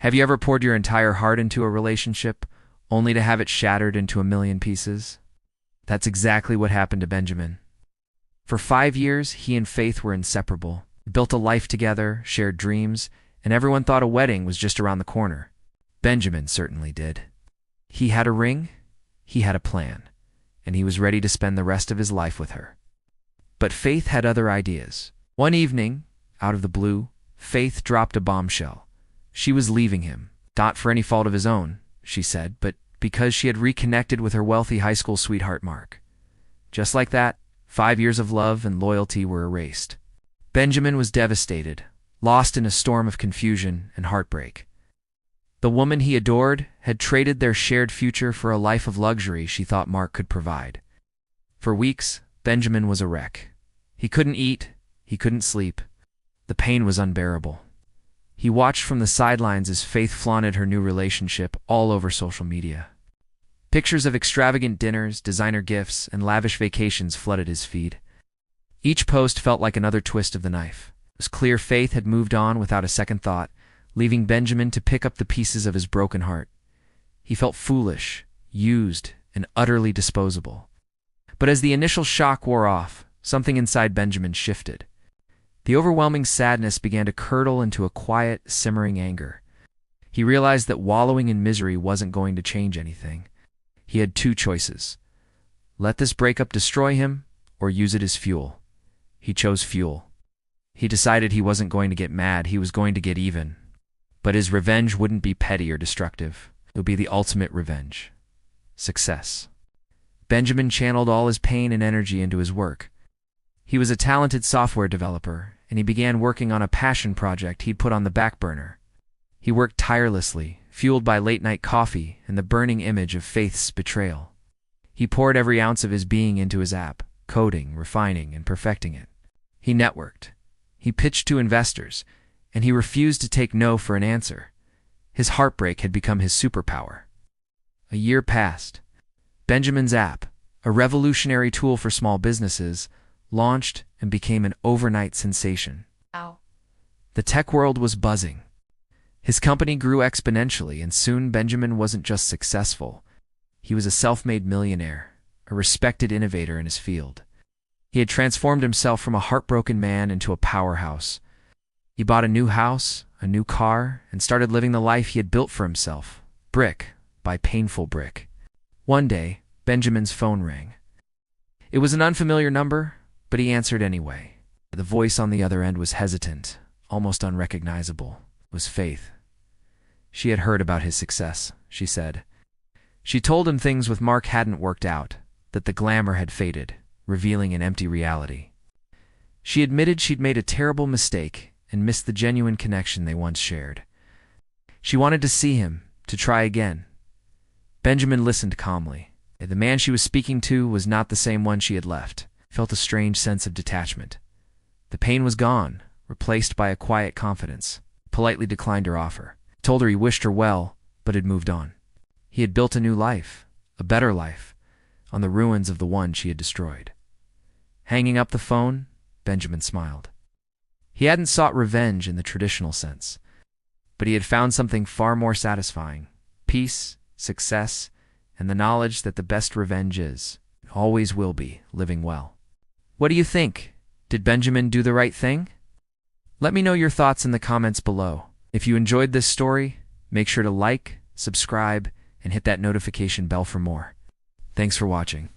Have you ever poured your entire heart into a relationship, only to have it shattered into a million pieces? That's exactly what happened to Benjamin. For 5 years, he and Faith were inseparable. They built a life together, shared dreams, and everyone thought a wedding was just around the corner. Benjamin certainly did. He had a ring, he had a plan, and he was ready to spend the rest of his life with her. But Faith had other ideas. One evening, out of the blue, Faith dropped a bombshell. She was leaving him, not for any fault of his own, she said, but because she had reconnected with her wealthy high school sweetheart Mark. Just like that, 5 years of love and loyalty were erased. Benjamin was devastated, lost in a storm of confusion and heartbreak. The woman he adored had traded their shared future for a life of luxury she thought Mark could provide. For weeks, Benjamin was a wreck. He couldn't eat, he couldn't sleep. The pain was unbearable. He watched from the sidelines as Faith flaunted her new relationship all over social media. Pictures of extravagant dinners, designer gifts, and lavish vacations flooded his feed. Each post felt like another twist of the knife. It was clear Faith had moved on without a second thought, leaving Benjamin to pick up the pieces of his broken heart. He felt foolish, used, and utterly disposable. But as the initial shock wore off, something inside Benjamin shifted. The overwhelming sadness began to curdle into a quiet, simmering anger. He realized that wallowing in misery wasn't going to change anything. He had two choices: let this breakup destroy him, or use it as fuel. He chose fuel. He decided he wasn't going to get mad, he was going to get even. But his revenge wouldn't be petty or destructive. It would be the ultimate revenge. Success. Benjamin channeled all his pain and energy into his work. He was a talented software developer, and he began working on a passion project he'd put on the back burner. He worked tirelessly, fueled by late-night coffee and the burning image of Faith's betrayal. He poured every ounce of his being into his app, coding, refining, and perfecting it. He networked. He pitched to investors, and he refused to take no for an answer. His heartbreak had become his superpower. A year passed. Benjamin's app, a revolutionary tool for small businesses, launched and became an overnight sensation. Wow. The tech world was buzzing. His company grew exponentially, and soon Benjamin wasn't just successful. He was a self-made millionaire, a respected innovator in his field. He had transformed himself from a heartbroken man into a powerhouse. He bought a new house, a new car, and started living the life he had built for himself, brick by painful brick. One day, Benjamin's phone rang. It was an unfamiliar number, but he answered anyway. The voice on the other end was hesitant, almost unrecognizable. It was Faith. She had heard about his success, she said. She told him things with Mark hadn't worked out, that the glamour had faded, revealing an empty reality. She admitted she'd made a terrible mistake and missed the genuine connection they once shared. She wanted to see him, to try again. Benjamin listened calmly. The man she was speaking to was not the same one she had left. He felt a strange sense of detachment. The pain was gone, replaced by a quiet confidence. He politely declined her offer. He told her he wished her well, but had moved on. He had built a new life, a better life, on the ruins of the one she had destroyed. Hanging up the phone, Benjamin smiled. He hadn't sought revenge in the traditional sense, but he had found something far more satisfying: peace, success, and the knowledge that the best revenge is, and always will be, living well. What do you think? Did Benjamin do the right thing? Let me know your thoughts in the comments below. If you enjoyed this story, make sure to like, subscribe, and hit that notification bell for more. Thanks for watching.